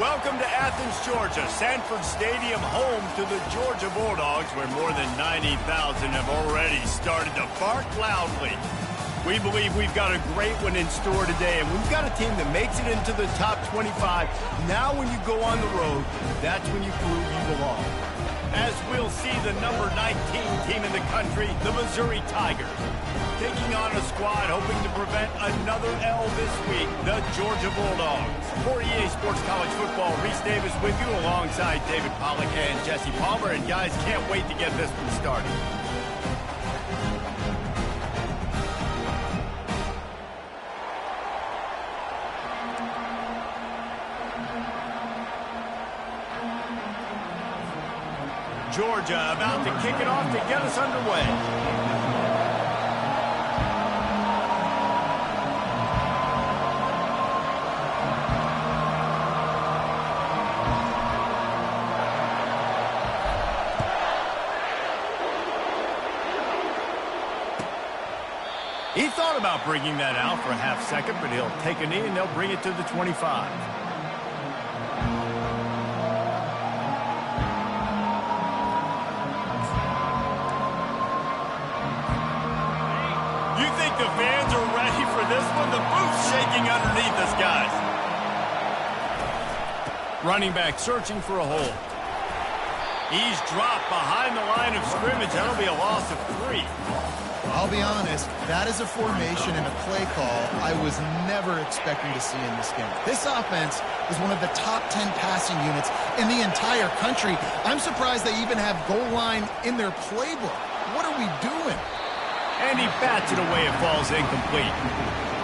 Welcome to Athens, Georgia, Sanford Stadium, home to the Georgia Bulldogs, where more than 90,000 have already started to bark loudly. We believe we've got a great one in store today, and we've got a team that makes it into the top 25. Now when you go on the road, that's when you prove you belong. As we'll see the number 19 team in the country, the Missouri Tigers, taking on a squad hoping to prevent another L this week, the Georgia Bulldogs. For EA Sports College Football, Reese Davis with you alongside David Pollack and Jesse Palmer. And guys, can't wait to get this one started. Georgia about to kick it off to get us underway. He thought about bringing that out for a half second, but he'll take a knee and they'll bring it to the 25. You think the fans are ready for this one? The booth's shaking underneath us, guys. Running back searching for a hole. He's dropped behind the line of scrimmage. That'll be a loss of 3. I'll be honest, that is a formation and a play call I was never expecting to see in this game. This offense is one of the top 10 passing units in the entire country. I'm surprised they even have goal line in their playbook. What are we doing? And he bats it away. It falls incomplete.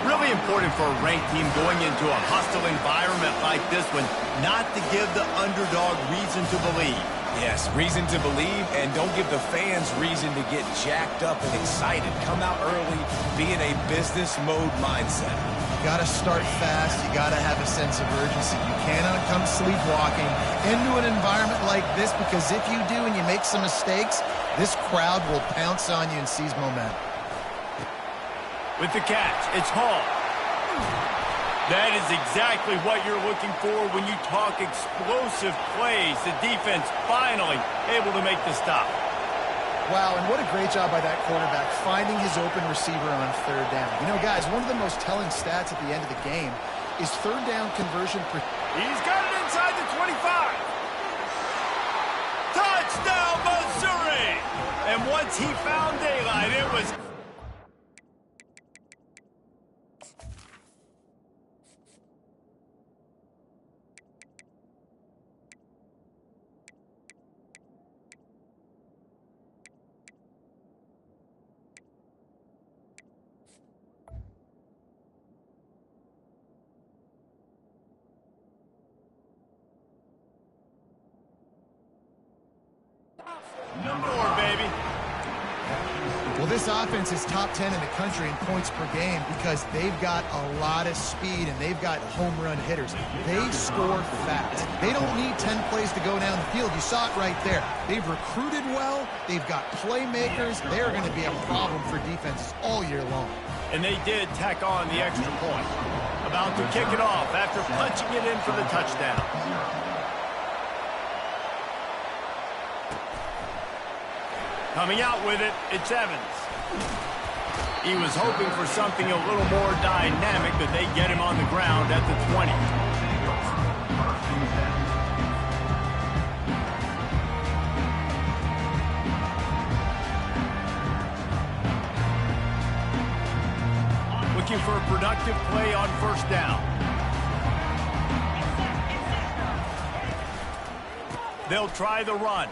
Really important for a ranked team going into a hostile environment like this one, not to give the underdog reason to believe. Yes, reason to believe, and don't give the fans reason to get jacked up and excited. Come out early, be in a business mode mindset. You got to start fast. You got to have a sense of urgency. You cannot come sleepwalking into an environment like this, because if you do and you make some mistakes, this crowd will pounce on you and seize momentum. With the catch, it's Hall. That is exactly what you're looking for when you talk explosive plays. The defense finally able to make the stop. Wow, and what a great job by that quarterback finding his open receiver on third down. You know, guys, one of the most telling stats at the end of the game is third down conversion. He's got it inside the 25. Touchdown, Missouri! And once he found daylight, it was... Number 4, baby. Well, this offense is top 10 in the country in points per game because they've got a lot of speed and they've got home run hitters. They score fast. They don't need 10 plays to go down the field. You saw it right there. They've recruited well. They've got playmakers. They're going to be a problem for defenses all year long. And they did tack on the extra point. About to kick it off after punching it in for the touchdown. Coming out with it, it's Evans. He was hoping for something a little more dynamic, but they get him on the ground at the 20. Looking for a productive play on first down. They'll try the run.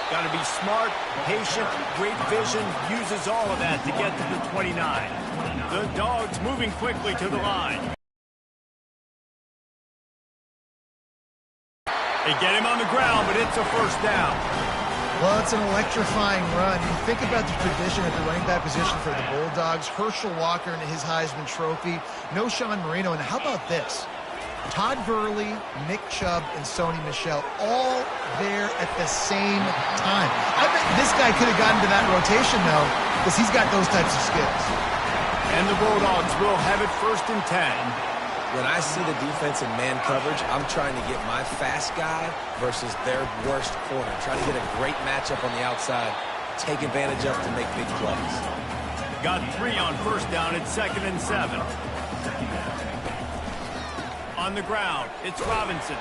Got to be smart, patient, great vision, uses all of that to get to the 29. The Dogs moving quickly to the line. They get him on the ground, but it's a first down. Well, it's an electrifying run. You think about the tradition at the running back position for the Bulldogs. Herschel Walker and his Heisman Trophy. No Sean Marino. And how about this? Todd Gurley, Nick Chubb, and Sony Michel all there at the same time. I bet this guy could have gotten to that rotation, though, because he's got those types of skills. And the Bulldogs will have it 1st and 10. When I see the defense in man coverage, I'm trying to get my fast guy versus their worst corner. Trying to get a great matchup on the outside, take advantage of to make big plays. Got 3 on first down. It's 2nd and 7. On the ground, it's Robinson.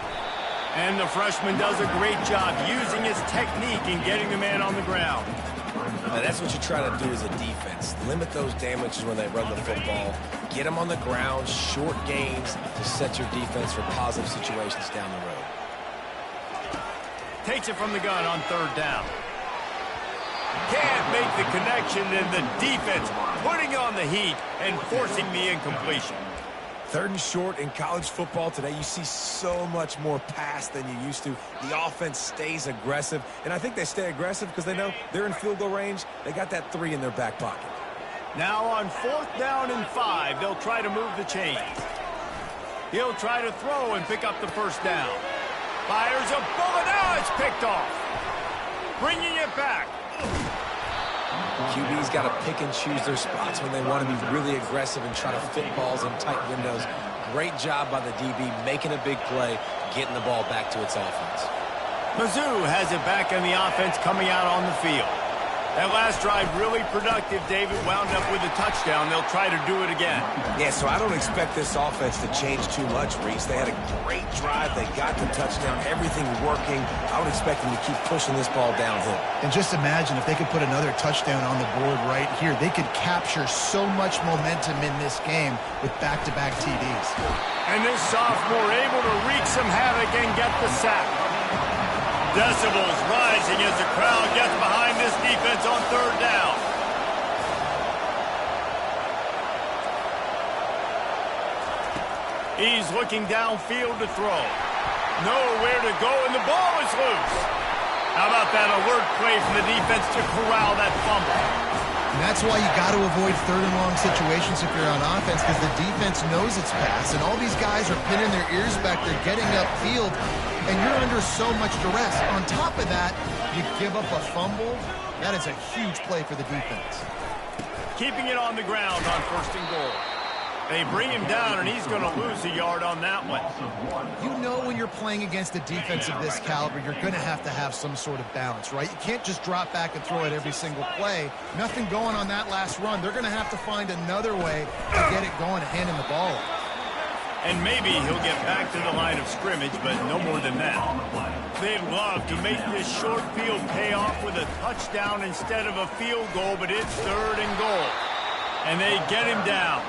And the freshman does a great job using his technique and getting the man on the ground. Now, that's what you try to do as a defense. Limit those damages when they run the football. Get them on the ground, short gains to set your defense for positive situations down the road. Takes it from the gun on 3rd down. Can't make the connection, and the defense putting on the heat and forcing the incompletion. 3rd and short in college football today. You see so much more pass than you used to. The offense stays aggressive, and I think they stay aggressive because they know they're in field goal range. They got that 3 in their back pocket. Now on 4th down and 5, they'll try to move the chains. He'll try to throw and pick up the 1st down. Fires a bullet. Now it's picked off. Bringing it back. QB's got to pick and choose their spots when they want to be really aggressive and try to fit balls in tight windows. Great job by the DB making a big play, getting the ball back to its offense. Mizzou has it back in the offense coming out on the field. That last drive really productive. David wound up with a touchdown. They'll try to do it again. Yeah, so I don't expect this offense to change too much, Reese. They had a great drive. They got the touchdown. Everything working. I would expect them to keep pushing this ball downhill. And just imagine if they could put another touchdown on the board right here. They could capture so much momentum in this game with back-to-back TDs. And this sophomore able to wreak some havoc and get the sack. Decibels rising as the crowd gets behind this defense on 3rd down. He's looking downfield to throw. Nowhere to go, and the ball is loose. How about that alert play from the defense to corral that fumble? And that's why you got to avoid 3rd and long situations if you're on offense, because the defense knows it's pass, and all these guys are pinning their ears back. They're getting upfield, and you're under so much duress. On top of that, you give up a fumble. That is a huge play for the defense. Keeping it on the ground on 1st and goal. They bring him down, and he's going to lose a yard on that one. You know when you're playing against a defense of this caliber, you're going to have some sort of balance, right? You can't just drop back and throw it every single play. Nothing going on that last run. They're going to have to find another way to get it going and handing the ball off. And maybe he'll get back to the line of scrimmage, but no more than that. They'd love to make this short field pay off with a touchdown instead of a field goal, but it's 3rd and goal. And they get him down.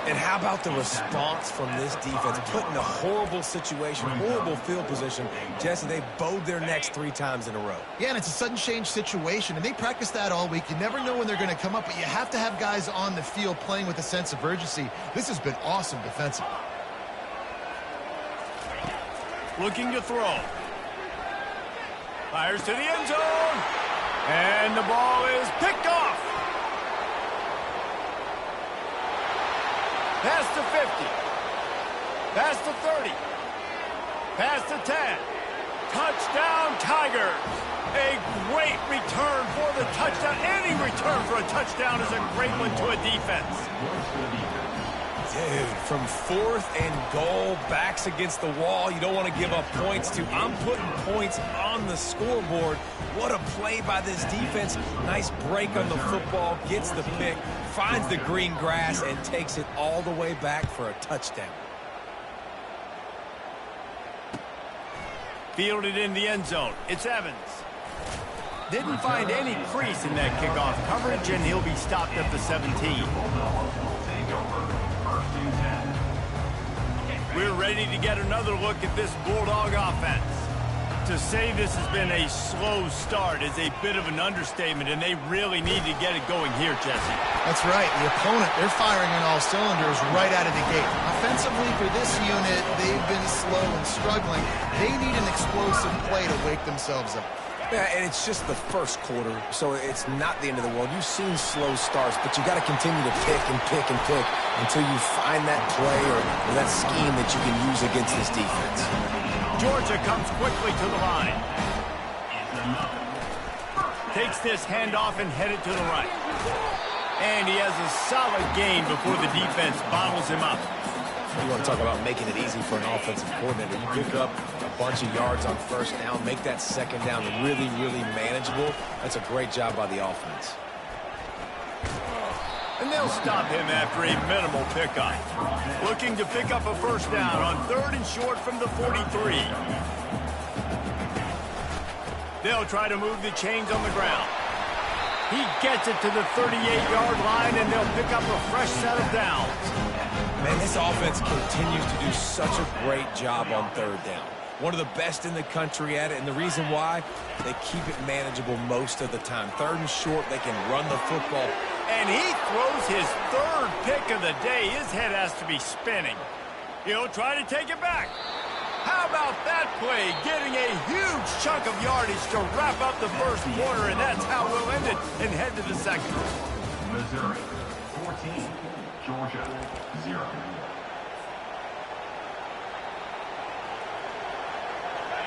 And how about the response from this defense? Put in a horrible situation, horrible field position. Jesse, they bowed their necks 3 times in a row. Yeah, and it's a sudden change situation, and they practice that all week. You never know when they're going to come up, but you have to have guys on the field playing with a sense of urgency. This has been awesome defensively. Looking to throw. Fires to the end zone. And the ball is picked off. Pass to 50. Pass to 30. Pass to 10. Touchdown, Tigers. A great return for the touchdown. Any return for a touchdown is a great one to a defense. Dude, from 4th and goal, backs against the wall. You don't want to give up points to. I'm putting points on the scoreboard. What a play by this defense. Nice break on the football, gets the pick, finds the green grass, and takes it all the way back for a touchdown. Fielded in the end zone. It's Evans. Didn't find any crease in that kickoff coverage, and he'll be stopped at the 17. We're ready to get another look at this Bulldog offense. To say this has been a slow start is a bit of an understatement, and they really need to get it going here, Jesse. That's right. The opponent, they're firing on all cylinders right out of the gate. Offensively for this unit, they've been slow and struggling. They need an explosive play to wake themselves up. Yeah, and it's just the first quarter, so it's not the end of the world. You've seen slow starts, but you got to continue to pick and pick and pick until you find that play or that scheme that you can use against this defense. Georgia comes quickly to the line. Takes this handoff and headed to the right. And he has a solid gain before the defense bottles him up. You want to talk about making it easy for an offensive coordinator. You pick up a bunch of yards on first down, make that second down really, really manageable. That's a great job by the offense. And they'll stop him after a minimal pickup. Looking to pick up a first down on 3rd and short from the 43. They'll try to move the chains on the ground. He gets it to the 38-yard line, and they'll pick up a fresh set of downs. Man, this offense continues to do such a great job on 3rd down. One of the best in the country at it, and the reason why, they keep it manageable most of the time. 3rd and short, they can run the football. And he throws his 3rd pick of the day. His head has to be spinning. He'll try to take it back. How about that play? Getting a huge chunk of yardage to wrap up the first quarter, and that's how we'll end it and head to the second. Missouri, 14, Georgia, 0.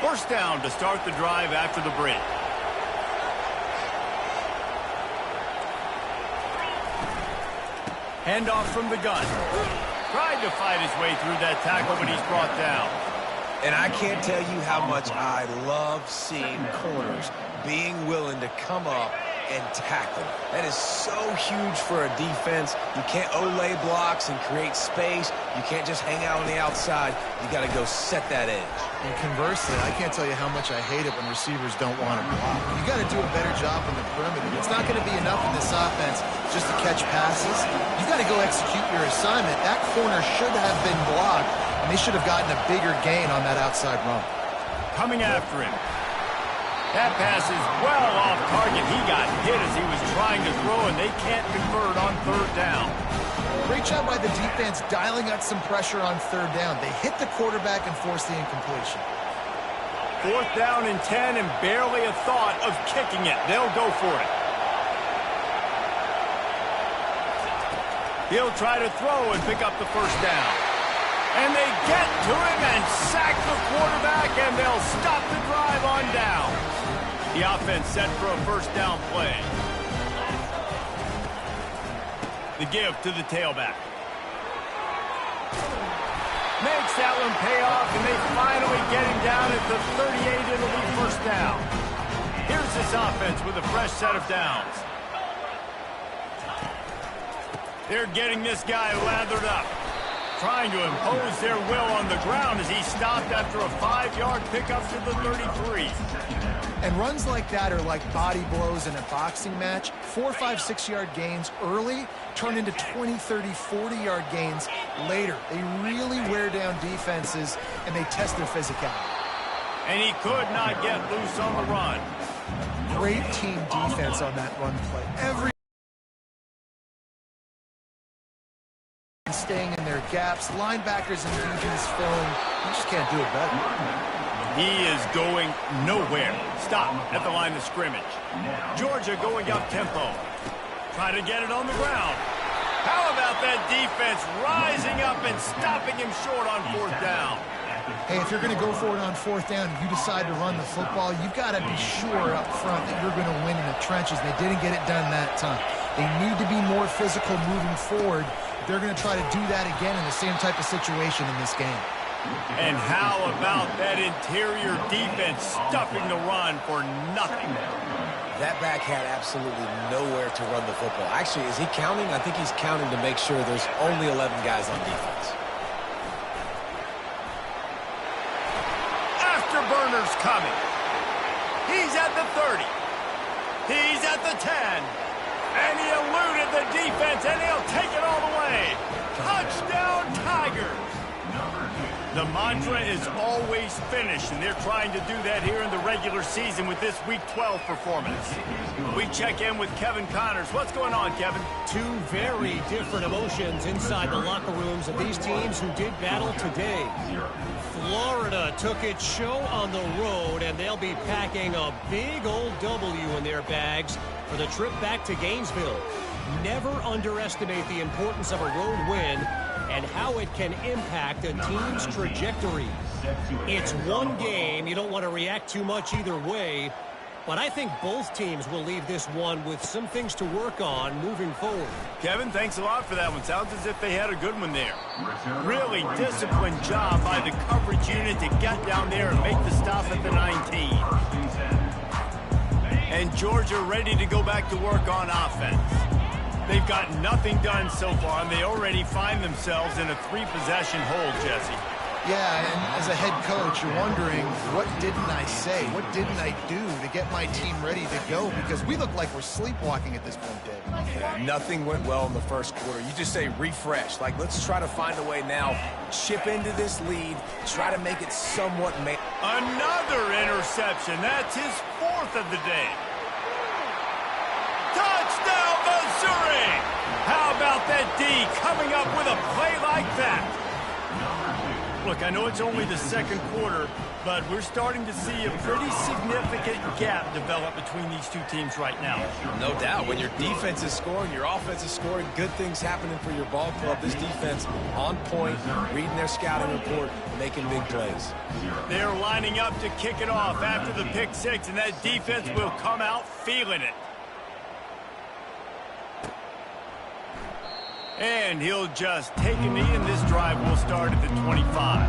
First down to start the drive after the break. Handoff from the gun. Tried to fight his way through that tackle, but he's brought down. And I can't tell you how much I love seeing corners being willing to come up and tackle. That is so huge for a defense. You can't olay blocks and create space. You can't just hang out on the outside. You got to go set that edge. And conversely, I can't tell you how much I hate it when receivers don't want to block. You got to do a better job on the perimeter. It's not going to be enough in this offense just to catch passes. You got to go execute your assignment. That corner should have been blocked, and they should have gotten a bigger gain on that outside run. Coming after him. That pass is well off target. He got hit as he was trying to throw, and they can't convert on 3rd down. Great job by the defense dialing up some pressure on 3rd down. They hit the quarterback and forced the incompletion. 4th down and 10, and barely a thought of kicking it. They'll go for it. He'll try to throw and pick up the first down. And they get to him and sack the quarterback, and they'll stop the drive on down. The offense set for a first down play. The give to the tailback. Makes that one pay off, and they finally get him down at the 38. It'll be first down. Here's this offense with a fresh set of downs. They're getting this guy lathered up, trying to impose their will on the ground as he stopped after a 5-yard pickup to the 33. And runs like that are like body blows in a boxing match. 4, 5, 6-yard gains early turn into 20, 30, 40-yard gains later. They really wear down defenses, and they test their physicality. And he could not get loose on the run. Great team defense on that run play. Every staying in their gaps, linebackers and DBs filling. You just can't do it better. He is going nowhere. Stop at the line of scrimmage. Georgia going up tempo. Try to get it on the ground. How about that defense rising up and stopping him short on 4th down? Hey, if you're going to go for it on 4th down and you decide to run the football, you've got to be sure up front that you're going to win in the trenches. They didn't get it done that time. They need to be more physical moving forward. They're going to try to do that again in the same type of situation in this game. And how about that interior defense stuffing the run for nothing? That back had absolutely nowhere to run the football. Actually, is he counting? I think he's counting to make sure there's only 11 guys on defense. Afterburner's coming. He's at the 30. He's at the 10. And he eluded the defense, and he'll take it all the way. Touchdown, Tigers. The mantra is always finish, and they're trying to do that here in the regular season with this Week 12 performance. We check in with Kevin Connors. What's going on, Kevin? Two very different emotions inside the locker rooms of these teams who did battle today. Florida took its show on the road, and they'll be packing a big old W in their bags for the trip back to Gainesville. Never underestimate the importance of a road win and how it can impact a team's trajectory. It's one game. You don't want to react too much either way. but I think both teams will leave this one with some things to work on moving forward. Kevin, thanks a lot for that one. Sounds as if they had a good one there. Really disciplined job by the coverage unit to get down there and make the stop at the 19. And Georgia ready to go back to work on offense. They've got nothing done so far, and they already find themselves in a 3-possession hole, Jesse. Yeah, and as a head coach, you're wondering, what didn't I say? What didn't I do to get my team ready to go? Because we look like we're sleepwalking at this point, Dave. Yeah, nothing went well in the first quarter. You just say refresh. Like, let's try to find a way now. Chip into this lead. Try to make it somewhat... Another interception. That's his 4th of the day. Touchdown, Missouri! How about that D coming up with a play like that? Look, I know it's only the second quarter, but we're starting to see a pretty significant gap develop between these two teams right now. No doubt. When your defense is scoring, your offense is scoring, good things happening for your ball club. This defense on point, reading their scouting report, making big plays. They're lining up to kick it off after the pick 6, and that defense will come out feeling it. And he'll just take a knee, and this drive will start at the 25.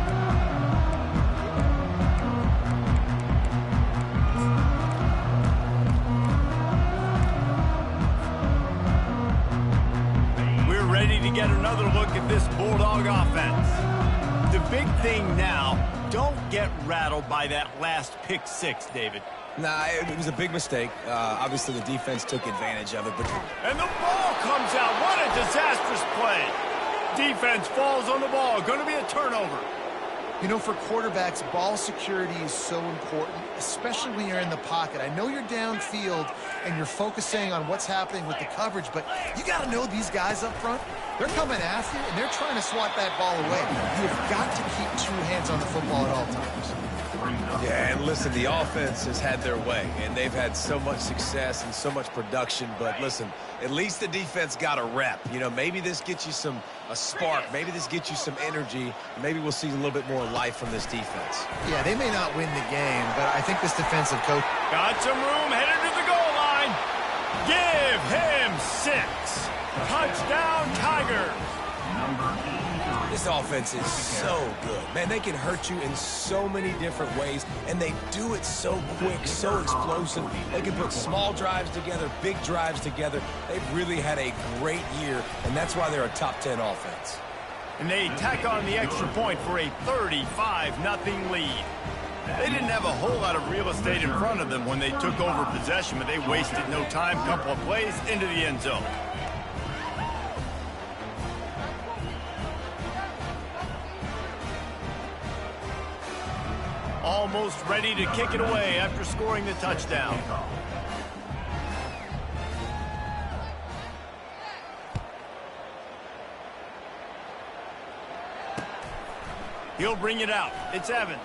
We're ready to get another look at this Bulldog offense. The big thing now, don't get rattled by that last pick 6, David. Nah, it was a big mistake. Obviously, the defense took advantage of it. And the ball comes out. What a disastrous play. Defense falls on the ball. Going to be a turnover. You know, for quarterbacks, ball security is so important, especially when you're in the pocket. I know you're downfield and you're focusing on what's happening with the coverage, but you got to know these guys up front. They're coming after you, and they're trying to swat that ball away. You've got to keep 2 hands on the football at all times. Yeah, and listen, the offense has had their way, and they've had so much success and so much production. But listen, at least the defense got a rep. You know, maybe this gets you a spark. Maybe this gets you some energy. Maybe we'll see a little bit more life from this defense. Yeah, they may not win the game, but I think this defensive coach... Got some room, headed to the goal line. Give him 6. Touchdown, Tigers. This offense is so good. Man, they can hurt you in so many different ways, and they do it so quick, so explosive. They can put small drives together, big drives together. They've really had a great year, and that's why they're a top 10 offense. And they tack on the extra point for a 35-0 lead. They didn't have a whole lot of real estate in front of them when they took over possession, but they wasted no time. Couple of plays into the end zone. Almost ready to kick it away after scoring the touchdown. He'll bring it out. It's Evans.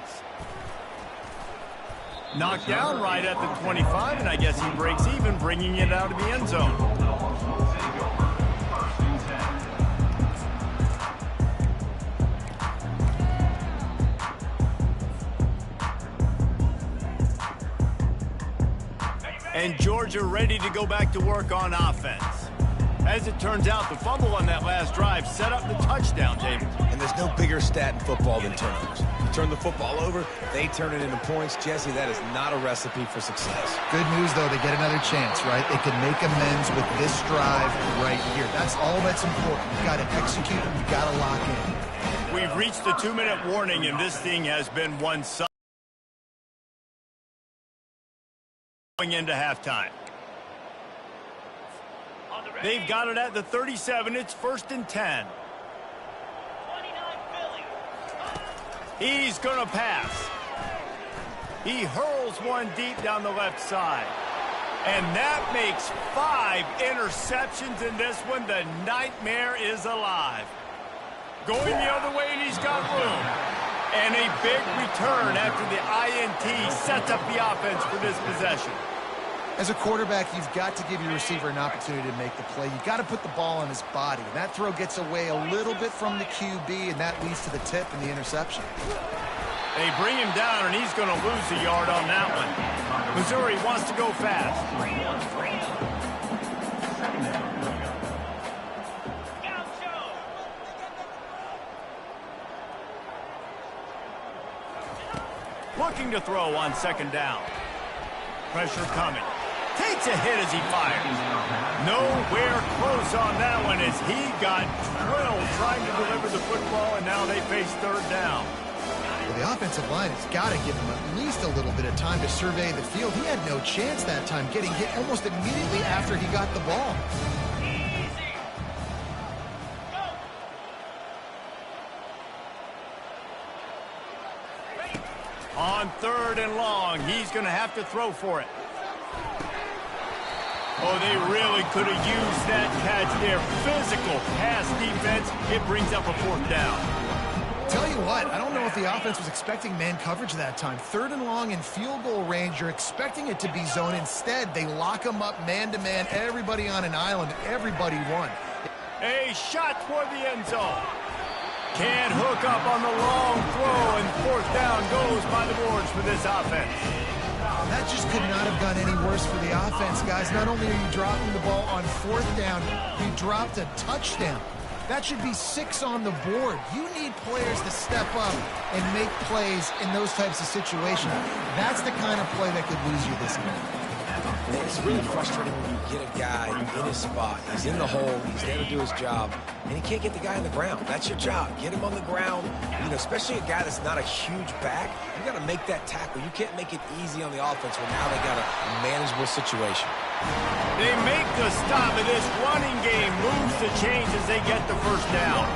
Knocked down right at the 25, and I guess he breaks even, bringing it out of the end zone. And Georgia ready to go back to work on offense. As it turns out, the fumble on that last drive set up the touchdown, David. And there's no bigger stat in football than turnovers. You turn the football over, they turn it into points. Jesse, that is not a recipe for success. Good news, though, they get another chance, right? They can make amends with this drive right here. That's all that's important. You've got to execute, and you've got to lock in. We've reached the 2-minute warning, and this thing has been one-sided going into halftime. They've got it at the 37. It's 1st and 10. He's going to pass. He hurls one deep down the left side. And that makes 5 interceptions in this one. The nightmare is alive. Going the other way, and he's got room. And a big return after the INT sets up the offense for this possession. As a quarterback, you've got to give your receiver an opportunity to make the play. You've got to put the ball on his body. And that throw gets away a little bit from the QB, and that leads to the tip and the interception. They bring him down, and he's going to lose a yard on that one. Missouri wants to go fast. Looking to throw on second down. Pressure coming. Takes a hit as he fires. Nowhere close on that one as he got drilled trying to deliver the football, and now they face third down. Well, the offensive line has got to give him at least a little bit of time to survey the field. He had no chance that time, getting hit almost immediately after he got the ball. On third and long, he's going to have to throw for it. Oh, they really could have used that catch there. Physical pass defense. It brings up a fourth down. Tell you what, I don't know if the offense was expecting man coverage that time. Third and long in field goal range, you're expecting it to be zone. Instead, they lock them up man-to-man, everybody on an island, everybody won. A shot toward the end zone. Can't hook up on the long throw, and fourth down goes by the boards for this offense. That just could not have gone any worse for the offense, guys. Not only are you dropping the ball on fourth down, you dropped a touchdown. That should be 6 on the board. You need players to step up and make plays in those types of situations. That's the kind of play that could lose you this game. It's really frustrating when you get a guy in his spot. He's in the hole. He's there to do his job, and he can't get the guy on the ground. That's your job. Get him on the ground. You know, especially a guy that's not a huge back. You got to make that tackle. You can't make it easy on the offense when now they got a manageable situation. They make the stop, and this running game moves the chains as they get the first down.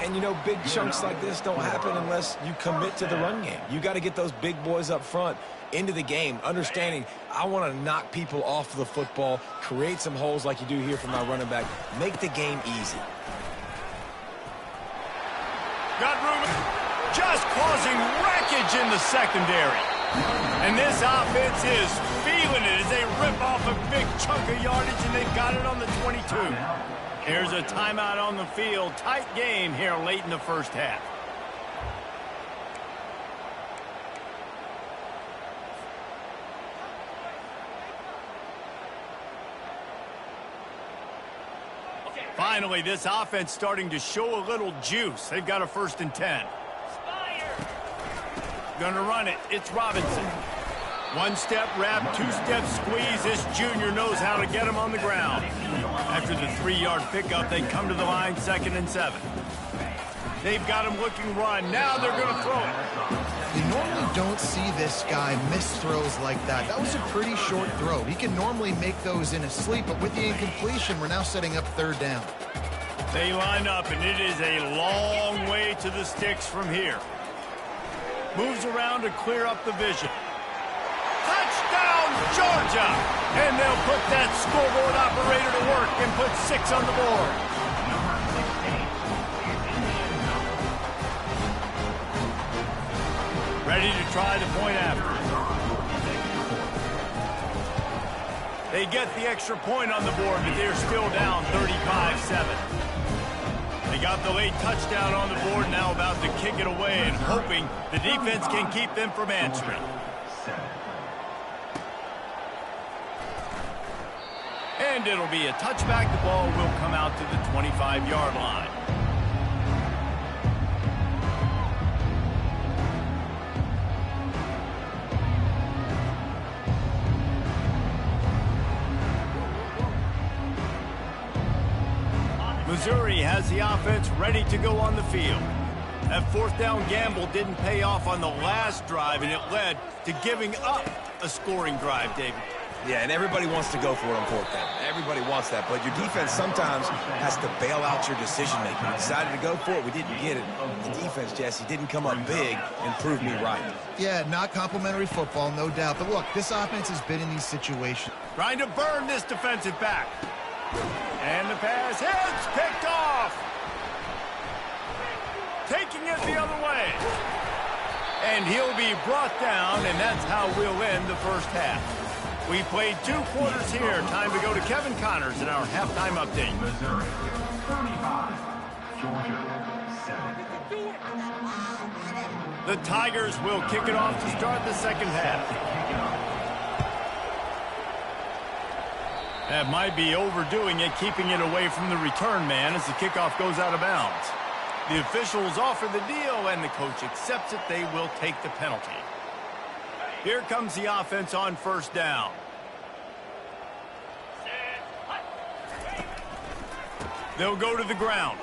And, you know, big chunks like this don't happen unless you commit to the run game. You got to get those big boys up front into the game, understanding I want to knock people off the football, create some holes like you do here for my running back, make the game easy. Got room, just causing wreckage in the secondary. And this offense is feeling it as they rip off a big chunk of yardage, and they've got it on the 22. Here's a timeout on the field. Tight game here late in the first half. Finally, this offense starting to show a little juice. They've got a 1st and 10. Gonna run it. It's Robinson. One-step wrap, two-step squeeze. This junior knows how to get him on the ground. After the 3-yard pickup, they come to the line, 2nd and 7. They've got him looking run. Now they're going to throw it. You normally don't see this guy miss throws like that. That was a pretty short throw. He can normally make those in his sleep, but with the incompletion, we're now setting up 3rd down. They line up, and it is a long way to the sticks from here. Moves around to clear up the vision. Touchdown, Georgia! And they'll put that scoreboard operator to work and put 6 on the board. Ready to try the point after. They get the extra point on the board, but they're still down 35-7. They got the late touchdown on the board, now about to kick it away and hoping the defense can keep them from answering. And it'll be a touchback. The ball will come out to the 25-yard line. Missouri has the offense ready to go on the field. That 4th down gamble didn't pay off on the last drive, and it led to giving up a scoring drive, David. Yeah, and everybody wants to go for it on 4th down. Everybody wants that, but your defense sometimes has to bail out your decision-making. We decided to go for it. We didn't get it. The defense, Jesse, didn't come up big and prove me right. Yeah, not complimentary football, no doubt. But look, this offense has been in these situations. Trying to burn this defensive back. And the pass hits, picked off. Taking it the other way. And he'll be brought down, and that's how we'll end the first half. We played 2 quarters here. Time to go to Kevin Connors in our halftime update. Missouri 35, Georgia 7. The Tigers will kick it off to start the second half. That might be overdoing it, keeping it away from the return man as the kickoff goes out of bounds. The officials offer the deal, and the coach accepts it. They will take the penalty. Here comes the offense on first down. They'll go to the ground.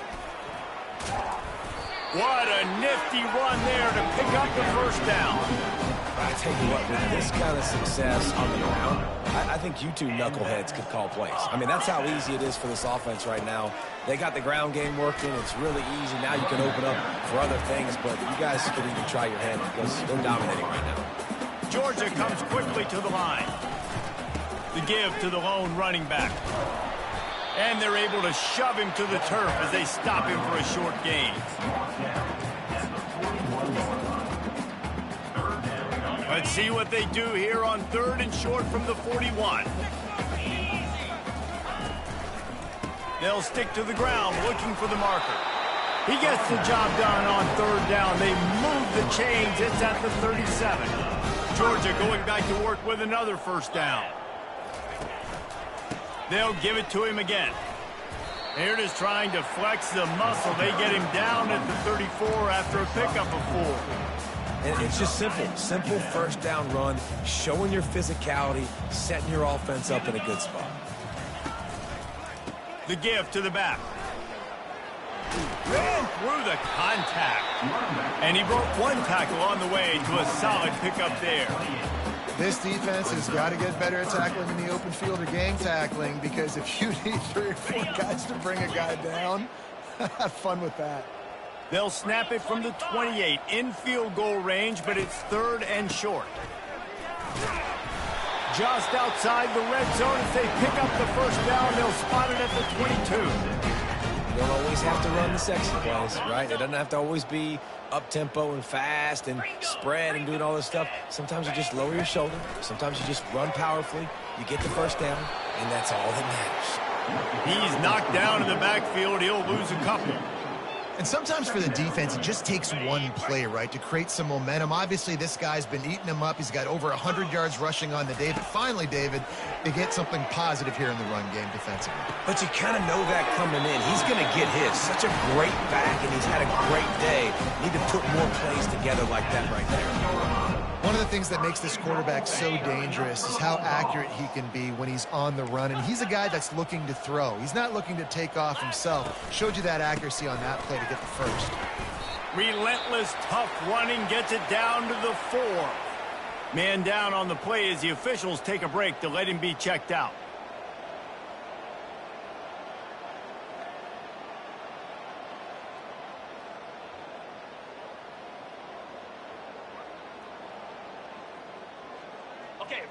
What a nifty run there to pick up the first down. I tell you what, with this kind of success on the ground, I think you two knuckleheads could call plays. I mean, that's how easy it is for this offense right now. They got the ground game working. It's really easy. Now you can open up for other things, but you guys could even try your hand because they're dominating right now. Georgia comes quickly to the line. The give to the lone running back. And they're able to shove him to the turf as they stop him for a short gain. Let's see what they do here on 3rd and short from the 41. They'll stick to the ground looking for the marker. He gets the job done on 3rd down. They move the chains. It's at the 37. Georgia going back to work with another first down. They'll give it to him again. Here it is trying to flex the muscle. They get him down at the 34 after a pickup of 4. And it's just simple first down run, showing your physicality, setting your offense up in a good spot. The give to the back. Ran through the contact. And he broke one tackle on the way to a solid pickup there. This defense has got to get better at tackling in the open field or game tackling, because if you need 3 or 4 guys to bring a guy down, have fun with that. They'll snap it from the 28 in field goal range, but it's 3rd and short. Just outside the red zone as they pick up the first down. They'll spot it at the 22. You don't always have to run the sexy plays, right? It doesn't have to always be up-tempo and fast and spread and doing all this stuff. Sometimes you just lower your shoulder. Sometimes you just run powerfully. You get the first down, and that's all that matters. He's knocked down in the backfield. He'll lose a couple. And sometimes for the defense, it just takes one play, right, to create some momentum. Obviously, this guy's been eating him up. He's got over 100 yards rushing on the day. But finally, David, they get something positive here in the run game defensively. But you kind of know that coming in. He's going to get his. Such a great back, and he's had a great day. Need to put more plays together like that right there. One of the things that makes this quarterback so dangerous is how accurate he can be when he's on the run. And he's a guy that's looking to throw. He's not looking to take off himself. Showed you that accuracy on that play to get the first. Relentless, tough running gets it down to the 4. Man down on the play as the officials take a break to let him be checked out.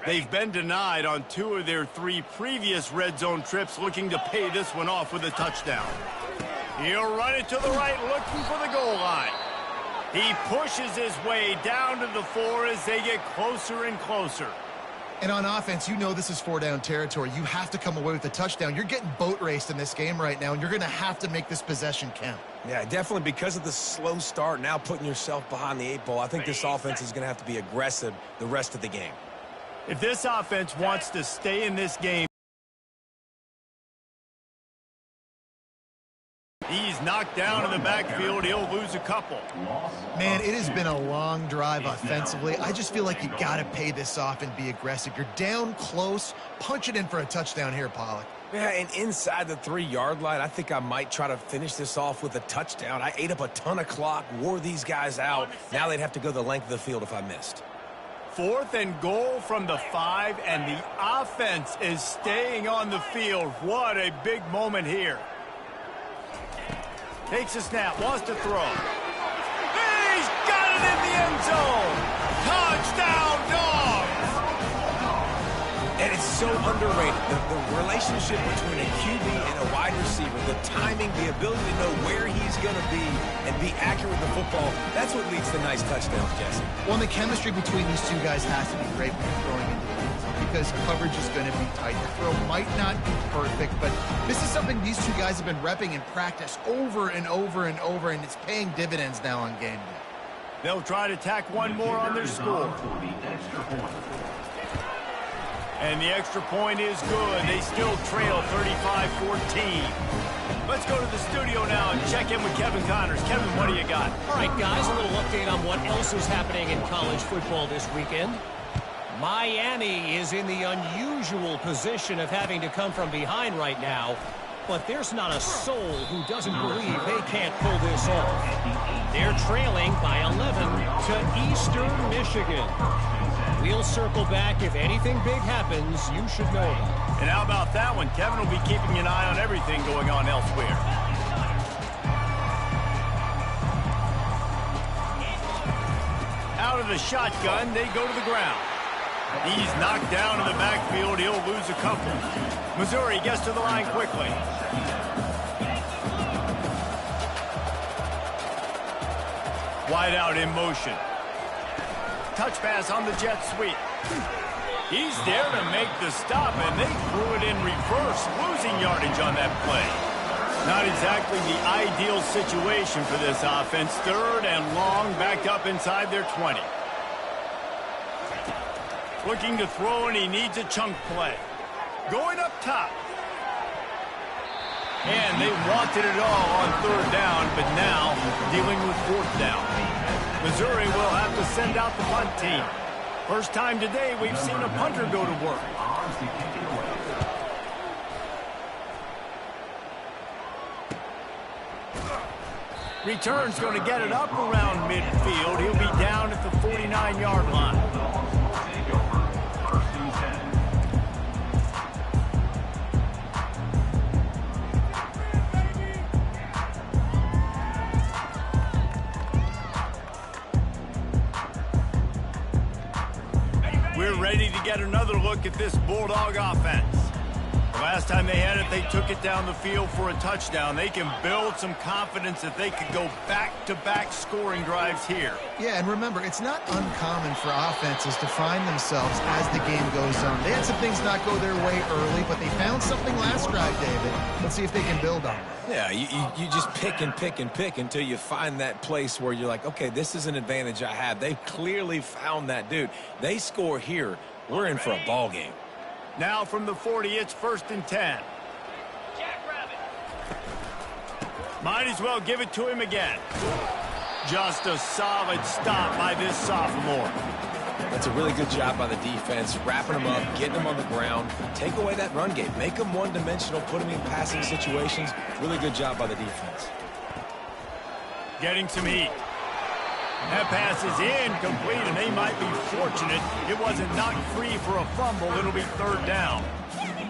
They've been denied on 2 of their 3 previous red zone trips, looking to pay this one off with a touchdown. He'll run it to the right, looking for the goal line. He pushes his way down to the 4 as they get closer and closer. And on offense, you know this is 4-down territory. You have to come away with a touchdown. You're getting boat raced in this game right now, and you're going to have to make this possession count. Yeah, definitely because of the slow start, now putting yourself behind the 8 ball, I think this offense is going to have to be aggressive the rest of the game. If this offense wants to stay in this game, he's knocked down in the backfield. He'll lose a couple. Man, it has been a long drive offensively. I just feel like you got to pay this off and be aggressive. You're down close. Punch it in for a touchdown here, Pollock. Yeah, and inside the 3-yard line, I think I might try to finish this off with a touchdown. I ate up a ton of clock, wore these guys out. Now they'd have to go the length of the field if I missed. 4th and goal from the 5, and the offense is staying on the field. What a big moment here. Takes a snap, wants to throw. He's got it in the end zone. Touchdown, Dogs! And it's so underrated. The relationship between a QB and a wide receiver, the timing, the ability to know where he's going to be and be accurate with the football, that's what leads to nice touchdowns, Jesse. Well, the chemistry between these two guys has to be great when you're throwing into the end zone, because coverage is going to be tight. The throw might not be perfect, but this is something these two guys have been repping in practice over and over and over, and it's paying dividends now on game day. They'll try to tack one more on their score. And the extra point is good. They still trail 35-14. Let's go to the studio now and check in with Kevin Connors. Kevin, what do you got? All right, guys, a little update on what else is happening in college football this weekend. Miami is in the unusual position of having to come from behind right now, but there's not a soul who doesn't believe they can't pull this off. They're trailing by 11 to Eastern Michigan. We'll circle back. If anything big happens, you should know about it. And how about that one? Kevin will be keeping an eye on everything going on elsewhere. Out of the shotgun, they go to the ground. He's knocked down in the backfield. He'll lose a couple. Missouri gets to the line quickly. Wide out in motion. Touch pass on the jet sweep. He's there to make the stop, and they threw it in reverse, losing yardage on that play. Not exactly the ideal situation for this offense. Third and long, back up inside their 20. Looking to throw, and he needs a chunk play. Going up top. And they wanted it all on third down, but now dealing with fourth down. Missouri will have to send out the punt team. First time today we've seen a punter go to work. Return's going to get it up around midfield. He'll be down at the 49-yard line. We're ready to get another look at this Bulldog offense. The last time they had it, they took it down the field for a touchdown. They can build some confidence that they could go back-to-back scoring drives here. Yeah, and remember, it's not uncommon for offenses to find themselves as the game goes on. They had some things not go their way early, but they found something last drive, David. Let's see if they can build on it. Yeah, you just pick and pick and pick until you find that place where you're like, okay, this is an advantage I have. They've clearly found that, dude. They score here, we're in for a ball game. Now from the 40, it's 1st and 10. Might as well give it to him again. Just a solid stop by this sophomore. That's a really good job by the defense, wrapping them up, getting them on the ground, take away that run game, make them one-dimensional, put them in passing situations. Really good job by the defense. Getting some heat. That pass is incomplete, and they might be fortunate it wasn't knocked free for a fumble. It'll be third down.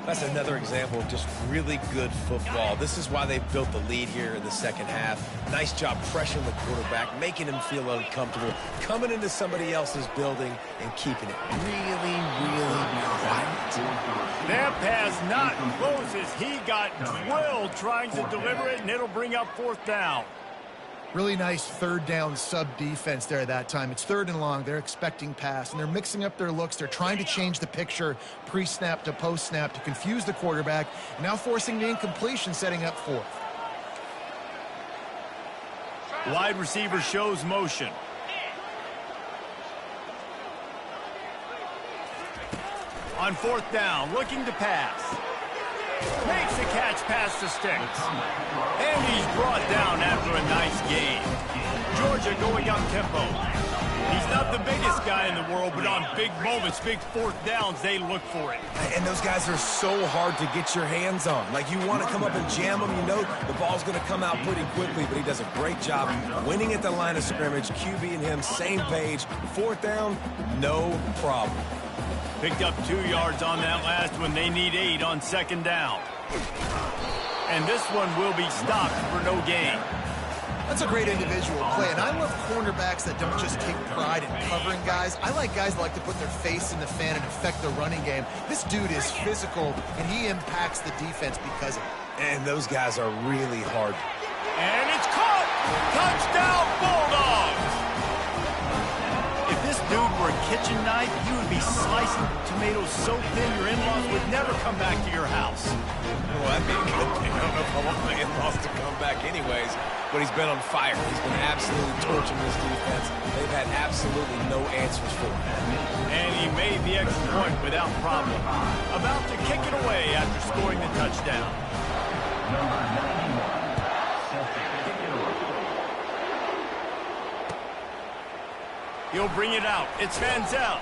That's another example of just really good football. This is why they've built the lead here in the second half. Nice job pressuring the quarterback, making him feel uncomfortable, coming into somebody else's building and keeping it really, really quiet. That pass not close as he got drilled trying to deliver it, and it'll bring up fourth down. Really nice third down sub-defense there that time. It's 3rd and long. They're expecting pass, and they're mixing up their looks. They're trying to change the picture pre-snap to post-snap to confuse the quarterback, and now forcing the incompletion, setting up 4th. Wide receiver shows motion. On 4th down, looking to pass. Makes the catch past the sticks. And he's brought down after a nice gain. Georgia going up tempo. He's not the biggest guy in the world, but on big moments, big 4th downs, they look for it. And those guys are so hard to get your hands on. Like, you want to come up and jam them. You know the ball's going to come out pretty quickly, but he does a great job winning at the line of scrimmage. QB and him, same page. 4th down, no problem. Picked up 2 yards on that last one. They need 8 on 2nd down. And this one will be stopped for no gain. That's a great individual play, and I love cornerbacks that don't just take pride in covering guys. I like guys that like to put their face in the fan and affect the running game. This dude is physical, and he impacts the defense because of it. And those guys are really hard. And it's caught! Touchdown, Bulldogs! If this dude were a kitchen knife, you would be slicing tomatoes so thin your in-laws would never come back to your house. Well, that'd be a good thing. I don't know if I want my in-laws to come back anyways, but he's been on fire. He's been absolutely torching this defense. They've had absolutely no answers for him. And he made the extra point without problem. About to kick it away after scoring the touchdown. Number 91, set to kick it away. He'll bring it out. It's Ncaa.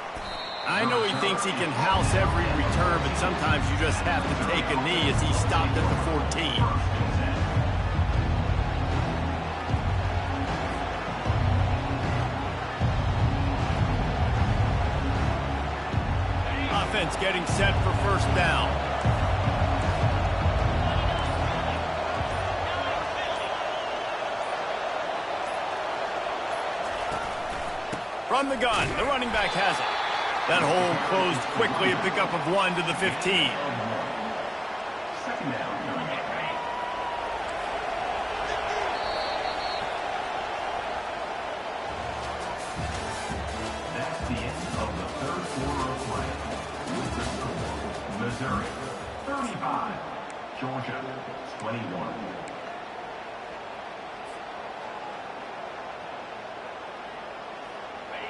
I know he thinks he can house every return, but sometimes you just have to take a knee as he stopped at the 14. Offense getting set for first down. From the gun, the running back has it. That hole closed quickly, a pickup of 1 to the 15. Second down. That's the end of the third quarter of play. With the score, Missouri 35, Georgia 21.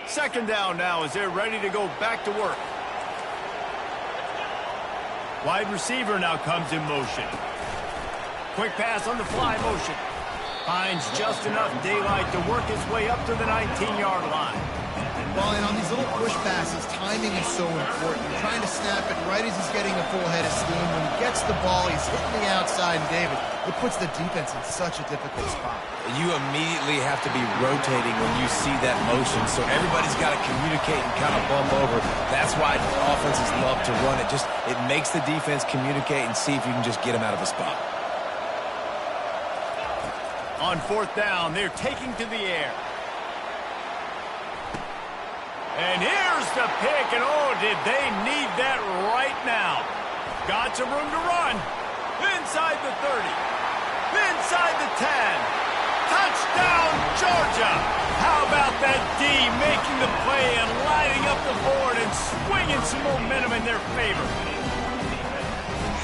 Second down now as they're ready to go back to work. Wide receiver now comes in motion. Quick pass on the fly motion. Finds just enough daylight to work his way up to the 19-yard line. Well, and on these little push passes, timing is so important. You're trying to snap it right as he's getting a full head of steam. When he gets the ball, he's hitting the outside, and David, it puts the defense in such a difficult spot. You immediately have to be rotating when you see that motion, so everybody's got to communicate and kind of bump over. That's why offenses love to run it. It makes the defense communicate and see if you can just get him out of a spot. On fourth down, they're taking to the air. And here's the pick, and oh, did they need that right now. Got some room to run. Inside the 30. Inside the 10. Touchdown, Georgia! How about that D making the play and lining up the board and swinging some momentum in their favor?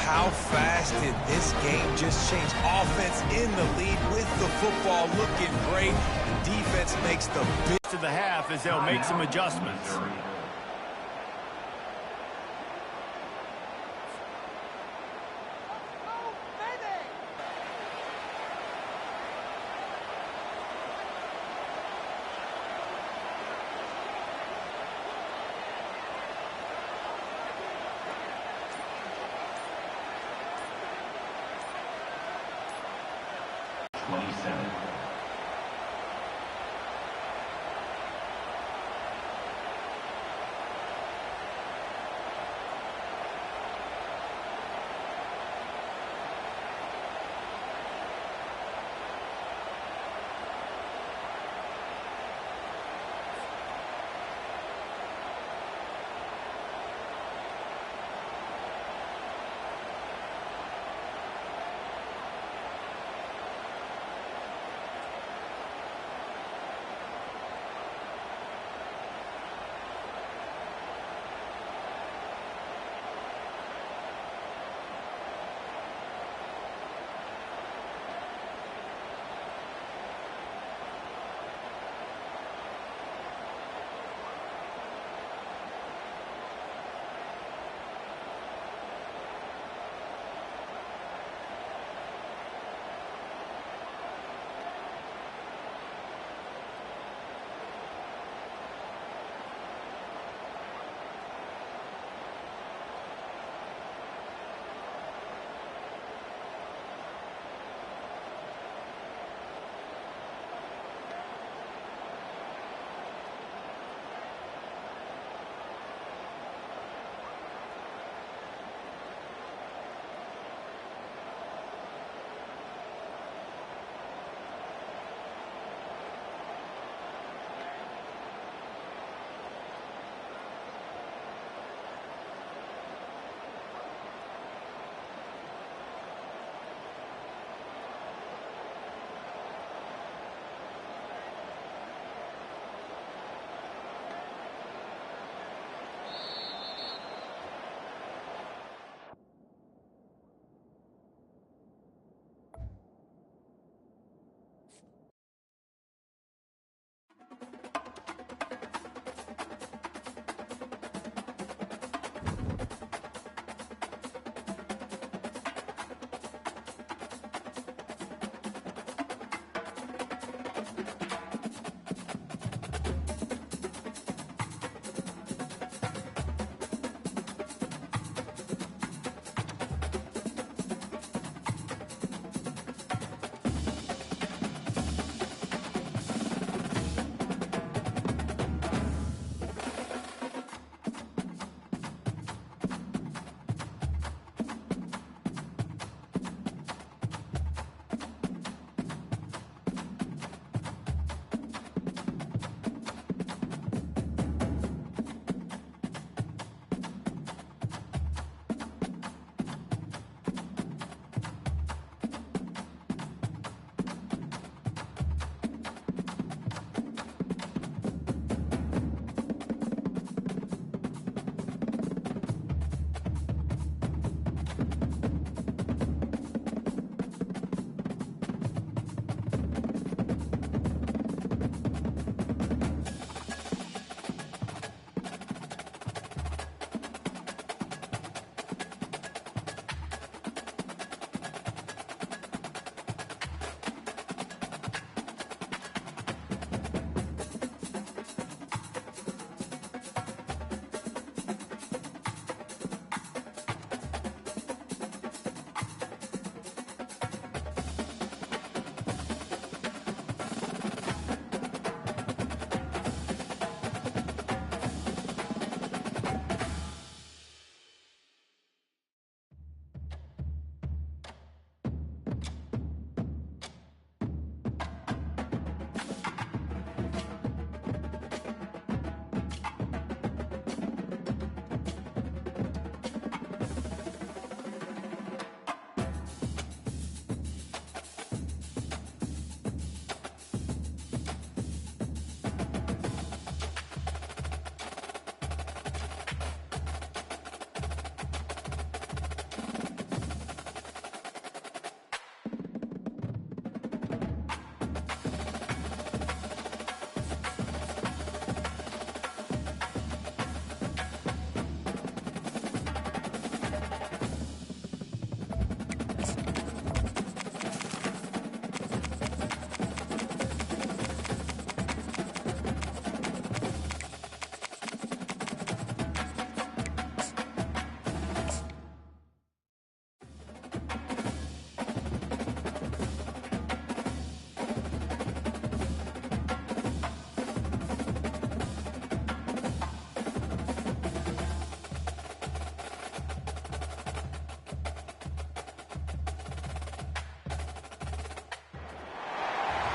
How fast did this game just change? Offense in the lead with the football looking great. Defense makes the big to the half as they'll make some adjustments.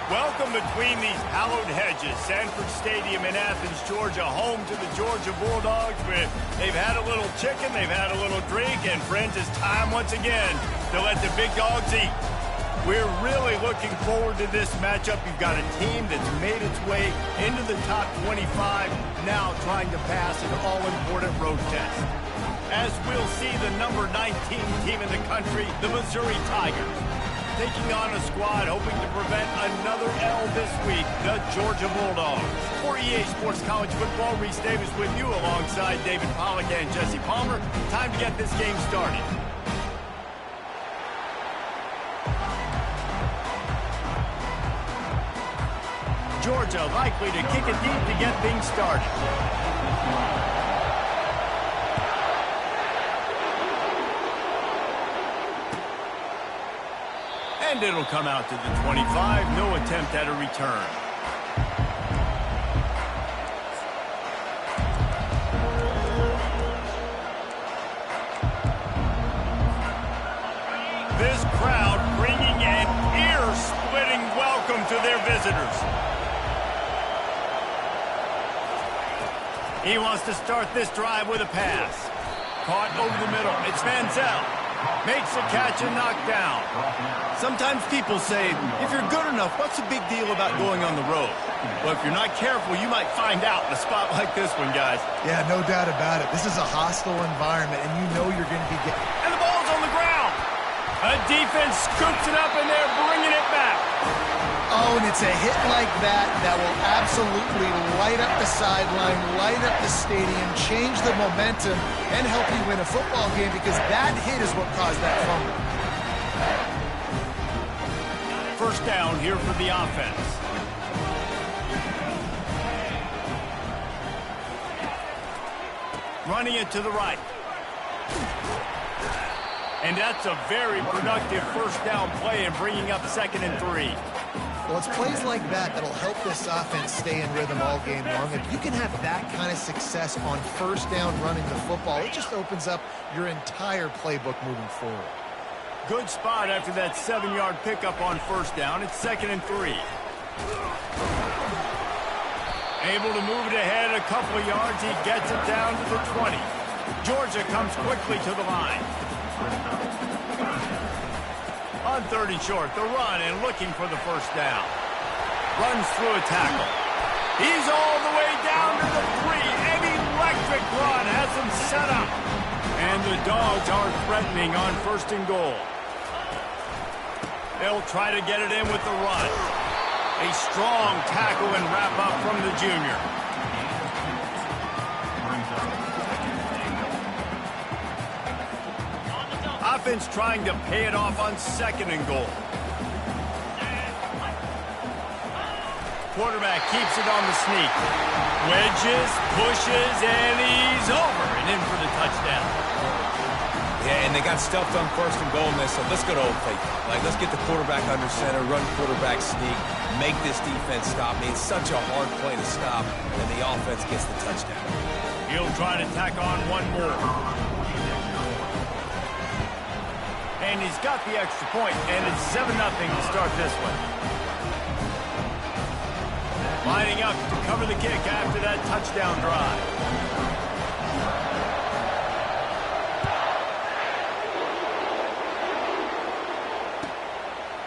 Welcome between these hallowed hedges. Sanford Stadium in Athens, Georgia, home to the Georgia Bulldogs. They've had a little chicken, they've had a little drink, and friends, it's time once again to let the big dogs eat. We're really looking forward to this matchup. You've got a team that's made its way into the top 25, now trying to pass an all-important road test. As we'll see, the number 19 team in the country, the Missouri Tigers, taking on a squad hoping to prevent another L this week, the Georgia Bulldogs. For EA Sports College Football, Reese Davis with you alongside David Pollack and Jesse Palmer. Time to get this game started. Georgia likely to kick it deep to get things started. And it'll come out to the 25. No attempt at a return. This crowd bringing an ear-splitting welcome to their visitors. He wants to start this drive with a pass. Caught over the middle. It's Ncaa. Makes a catch and knocked down. Sometimes people say, if you're good enough, what's the big deal about going on the road? Well, if you're not careful, you might find out in a spot like this one, guys. Yeah, no doubt about it. This is a hostile environment, and you know you're going to be getting... And the ball's on the ground. A defense scoops it up, and they're bringing it back. Oh, and it's a hit like that that will absolutely light up the sideline, light up the stadium, change the momentum, and help you win a football game because that hit is what caused that fumble. First down here for the offense. Running it to the right. And that's a very productive first down play and bringing up 2nd and 3. Well, it's plays like that that'll help this offense stay in rhythm all game long. If you can have that kind of success on first down running the football, it just opens up your entire playbook moving forward. Good spot after that 7-yard pickup on first down. It's 2nd and 3. Able to move it ahead a couple of yards. He gets it down to the 20. Georgia comes quickly to the line. On 3rd and short, the run and looking for the first down. Runs through a tackle. He's all the way down to the 3. An electric run has him set up. And the Dogs are threatening on 1st and goal. They'll try to get it in with the run. A strong tackle and wrap up from the junior. Offense trying to pay it off on 2nd and goal. Quarterback keeps it on the sneak. Wedges, pushes, and he's over and in for the touchdown. Yeah, and they got stuffed on 1st and goal in this, so let's go to Old Faithful. Like, let's get the quarterback under center, run quarterback sneak, make this defense stop. I mean, it's such a hard play to stop, and the offense gets the touchdown. He'll try to tack on one more. And he's got the extra point, and it's 7-0 to start this one. Lining up to cover the kick after that touchdown drive.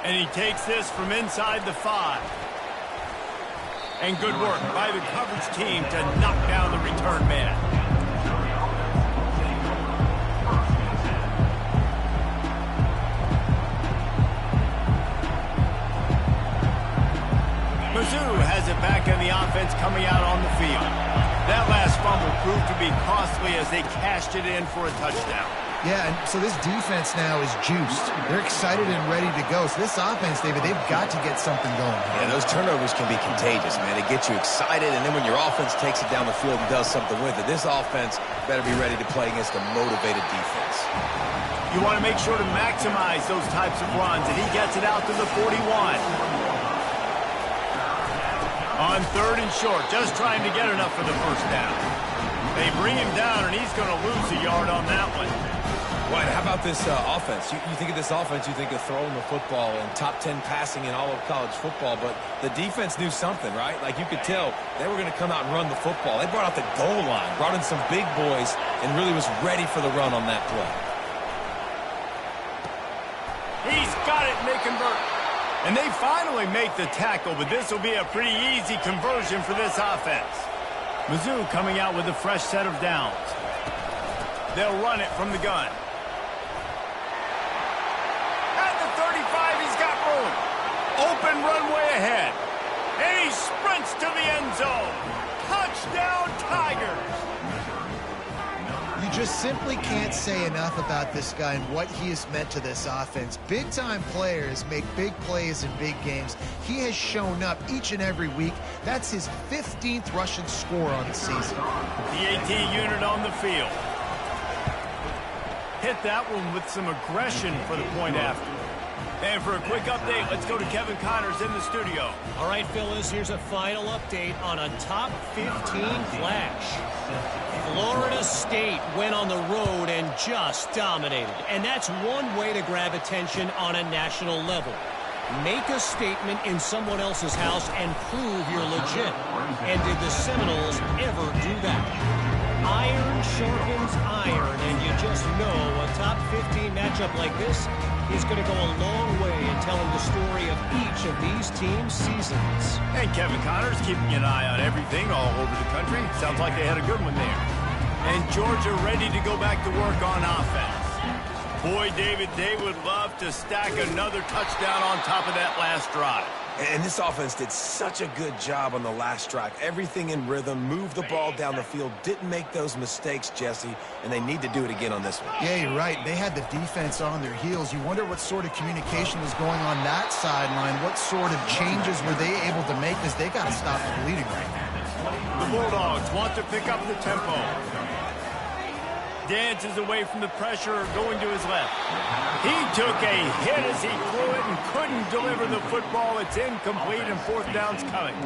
And he takes this from inside the 5. And good work by the coverage team to knock down the return man. Mizzou has it back in the offense coming out on the field. That last fumble proved to be costly as they cashed it in for a touchdown. Yeah, and so this defense now is juiced. They're excited and ready to go. So this offense, David, they've got to get something going. Yeah, those turnovers can be contagious, man. They get you excited, and then when your offense takes it down the field and does something with it, this offense better be ready to play against a motivated defense. You want to make sure to maximize those types of runs, and he gets it out to the 41. On 3rd and short, just trying to get enough for the first down. They bring him down, and he's going to lose a yard on that one. Well, and how about this offense? You think of this offense, you think of throwing the football and top 10 passing in all of college football, but the defense knew something, right? Like you could tell they were going to come out and run the football. They brought out the goal line, brought in some big boys, and really was ready for the run on that play. He's got it, and they convert. And they finally make the tackle, but this will be a pretty easy conversion for this offense. Mizzou coming out with a fresh set of downs. They'll run it from the gun. At the 35, he's got room. Open runway ahead. And he sprints to the end zone. Touchdown, Tigers. You just simply can't say enough about this guy and what he has meant to this offense. Big-time players make big plays in big games. He has shown up each and every week. That's his 15th rushing score on the season. The AT unit on the field. Hit that one with some aggression for the point after. And for a quick update, let's go to Kevin Connors in the studio. All right, fellas, here's a final update on a top 15 clash. Florida State went on the road and just dominated. And that's one way to grab attention on a national level. Make a statement in someone else's house and prove you're legit. And did the Seminoles ever do that? Iron sharpens iron, and you just know a top 15 matchup like this is going to go a long way in telling the story of each of these teams' seasons. And Kevin Connors keeping an eye on everything all over the country. Sounds like they had a good one there. And Georgia ready to go back to work on offense. Boy, David, they would love to stack another touchdown on top of that last drive. And this offense did such a good job on the last drive. Everything in rhythm, moved the ball down the field, didn't make those mistakes, Jesse, and they need to do it again on this one. Yeah, you're right. They had the defense on their heels. You wonder what sort of communication was going on that sideline. What sort of changes were they able to make as they got to stop the bleeding right now. The Bulldogs want to pick up the tempo. Dances away from the pressure, going to his left. He took a hit as he threw it and couldn't deliver the football. It's incomplete, and fourth down's coming.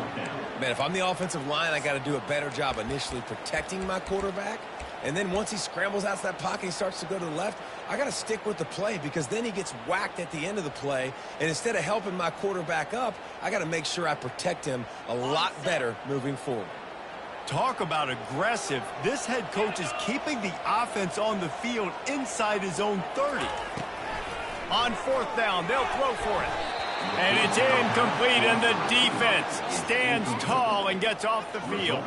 Man, if I'm the offensive line, I got to do a better job initially protecting my quarterback. And then once he scrambles out of that pocket, he starts to go to the left, I got to stick with the play because then he gets whacked at the end of the play. And instead of helping my quarterback up, I got to make sure I protect him a lot better moving forward. Talk about aggressive. This head coach is keeping the offense on the field inside his own 30. On fourth down, they'll throw for it. And it's incomplete, and the defense stands tall and gets off the field.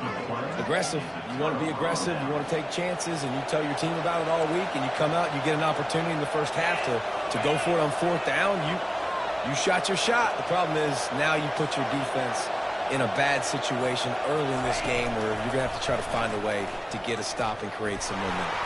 Aggressive. You want to be aggressive. You want to take chances, and you tell your team about it all week, and you come out and you get an opportunity in the first half to go for it on fourth down. You shot your shot. The problem is now you put your defense in a bad situation early in this game where you're going to have to try to find a way to get a stop and create some momentum.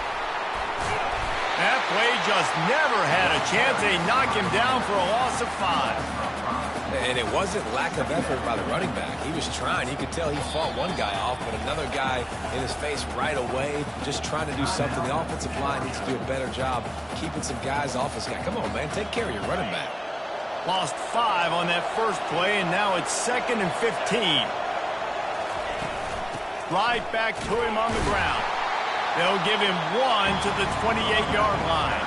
That play just never had a chance. They knock him down for a loss of 5. And it wasn't lack of effort by the running back. He was trying. You could tell he fought one guy off, but another guy in his face right away, just trying to do something. The offensive line needs to do a better job keeping some guys off his guy. Come on, man. Take care of your running back. Lost 5 on that first play, and now it's 2nd and 15. Right back to him on the ground. They'll give him 1 to the 28-yard line.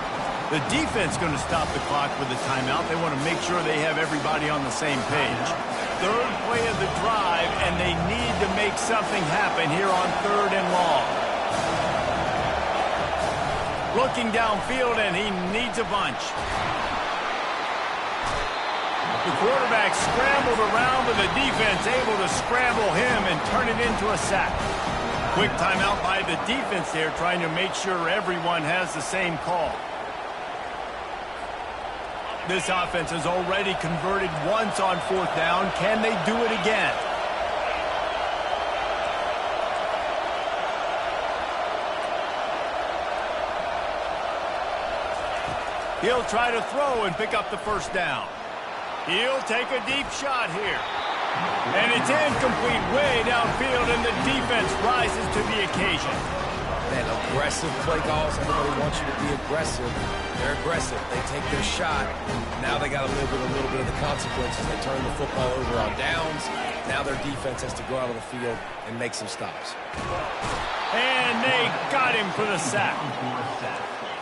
The defense going to stop the clock with a timeout. They want to make sure they have everybody on the same page. Third play of the drive, and they need to make something happen here on 3rd and long. Looking downfield, and he needs a bunch. The quarterback scrambled around, but the defense able to scramble him and turn it into a sack. Quick timeout by the defense there, trying to make sure everyone has the same call. This offense has already converted once on 4th down. Can they do it again? He'll try to throw and pick up the first down. He'll take a deep shot here. And it's incomplete way downfield, and the defense rises to the occasion. Man, aggressive play calls. Everybody wants you to be aggressive. They're aggressive. They take their shot. Now they got to live with a little bit of the consequences. They turn the football over on downs. Now their defense has to go out on the field and make some stops. And they got him for the sack.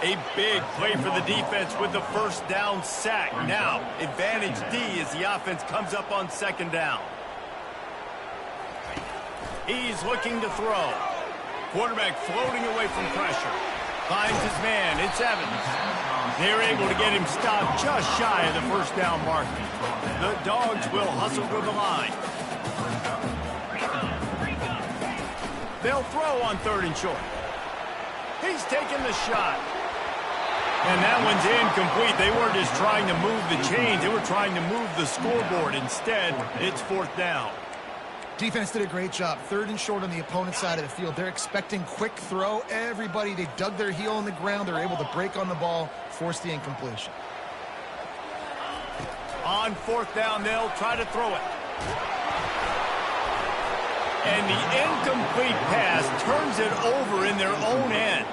A big play for the defense with the first down sack. Now, advantage D as the offense comes up on second down. He's looking to throw. Quarterback floating away from pressure. Finds his man. It's Evans. They're able to get him stopped just shy of the first down mark. The Dogs will hustle to the line. They'll throw on 3rd and short. He's taking the shot. And that one's incomplete. They weren't just trying to move the chains. They were trying to move the scoreboard. Instead, it's 4th down. Defense did a great job. 3rd and short on the opponent's side of the field. They're expecting quick throw. Everybody, they dug their heel in the ground. They're able to break on the ball, force the incompletion. On 4th down, they'll try to throw it. And the incomplete pass turns it over in their own end.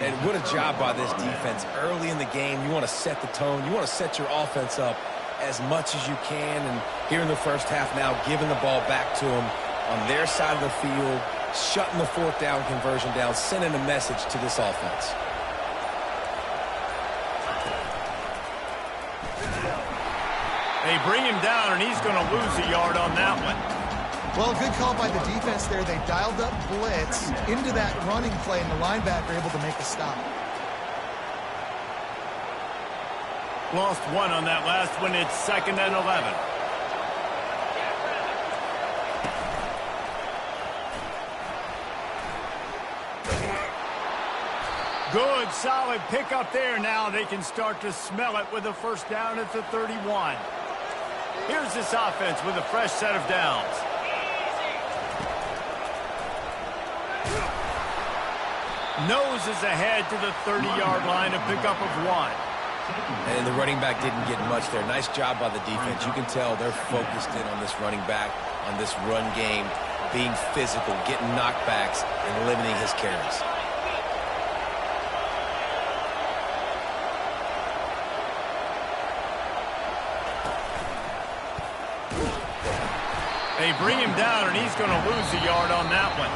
And what a job by this defense. Early in the game, you want to set the tone. You want to set your offense up as much as you can. And here in the first half now, giving the ball back to them on their side of the field, shutting the 4th down conversion down, sending a message to this offense. They bring him down, and he's going to lose a yard on that one. Well, good call by the defense there. They dialed up blitz into that running play, and the linebacker able to make a stop. Lost 1 on that last one. It's 2nd and 11. Good, solid pickup there. Now they can start to smell it with a first down at the 31. Here's this offense with a fresh set of downs. Noses ahead to the 30-yard line, a pickup of 1. And the running back didn't get much there. Nice job by the defense. You can tell they're focused in on this running back, on this run game, being physical, getting knockbacks, and limiting his carries. They bring him down, and he's going to lose a yard on that one.